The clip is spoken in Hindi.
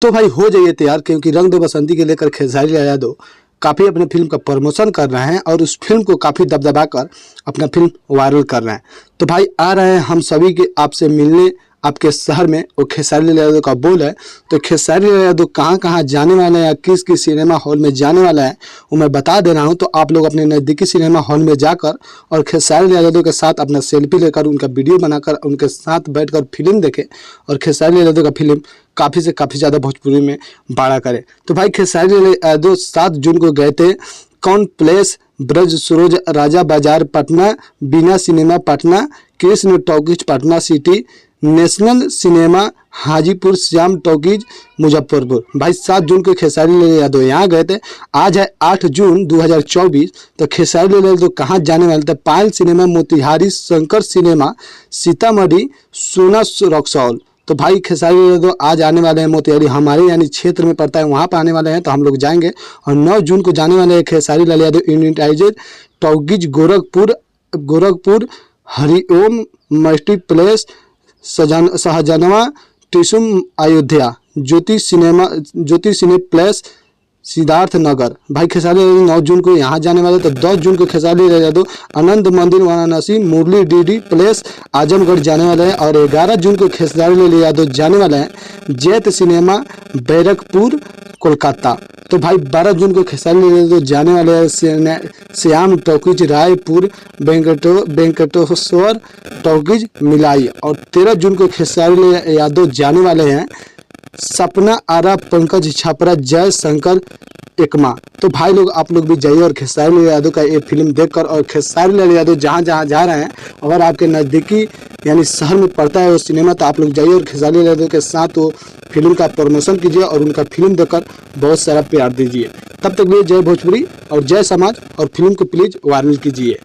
तो भाई हो जाइए तैयार, क्योंकि रंग दे बसंती के लेकर खेसारी लाल यादव काफ़ी अपने फिल्म का प्रमोशन कर रहे हैं और उस फिल्म को काफ़ी दबदबा कर अपना फिल्म वायरल कर रहे हैं। तो भाई आ रहे हैं हम सभी के आपसे मिलने आपके शहर में, वो खेसारी लाल यादव का बोल है। तो खेसारी लाल यादव कहाँ कहाँ जाने वाले हैं या किस किस सिनेमा हॉल में जाने वाला है वो मैं बता दे रहा हूँ। तो आप लोग अपने नज़दीकी सिनेमा हॉल में जाकर और खेसारी लाल यादव के साथ अपना सेल्फी लेकर, उनका वीडियो बनाकर, उनके साथ बैठकर फिल्म देखें और खेसारी लाल यादव का फिल्म काफ़ी से काफ़ी ज़्यादा भोजपुरी में बाड़ा करे। तो भाई खेसारी लाल यादव 7 जून को गए थे कौन place, Braj Saroj Raja Bazar Patna, Bina cinema Patna, Krishna talkies Patna city, national cinema Hajipur, Shyam talkies Muzaffarpur. भाई 7 जून को खेसारी लाल यादव यहाँ गए थे। आज है 8 जून 2024। तो खेसारी लाल यादव कहाँ जाने वाले थे? पायल सिनेमा मोतिहारी, शंकर सिनेमा सीतामढ़ी, सोना रक्सौल। तो भाई खेसारी लाल यादव आज आने वाले हैं मोतिहारी, हमारे यानी क्षेत्र में पड़ता है, वहाँ पर आने वाले हैं। तो हम लोग जाएंगे। और 9 जून को जाने वाले हैं खेसारी लाल यादव यूनिटाइजेड टॉकीज गोरखपुर, हरिओम मल्टीप्लेक्स, शाहजहां टिशुम अयोध्या, ज्योति सिनेप्लेक्स सिद्धार्थ नगर। भाई खेसारी लाल 9 जून को यहाँ जाने वाले। तो 10 जून को खेसारी लाल यादव आनंद मंदिर वाराणसी, मुरली डीडी प्लेस आजमगढ़ जाने वाले हैं। और 11 जून को खेसारी लाल यादव जाने वाले हैं जैत सिनेमा बैरकपुर कोलकाता। तो भाई 12 जून को खेसारी लाल यादव जाने वाले हैं श्याम टॉकीज रायपुर, वेंकटेश्वर टॉकीज मिलाई। और 13 जून को खेसारी लाल यादव जाने वाले हैं सपना आरा, पंकज छापरा, जय शंकर एकमा। तो भाई लोग आप लोग भी जाइए और खेसारी लाल यादव का ये फिल्म देखकर, और खेसारी लाल यादव जहाँ जहाँ जा रहे हैं, अगर आपके नज़दीकी यानी शहर में पड़ता है वो सिनेमा, तो आप लोग जाइए और खेसारी लाल यादव के साथ वो फिल्म का प्रमोशन कीजिए और उनका फिल्म देखकर बहुत सारा प्यार दीजिए। तब तक लिए जय भोजपुरी और जय समाज, और फिल्म को प्लीज़ वायरल कीजिए।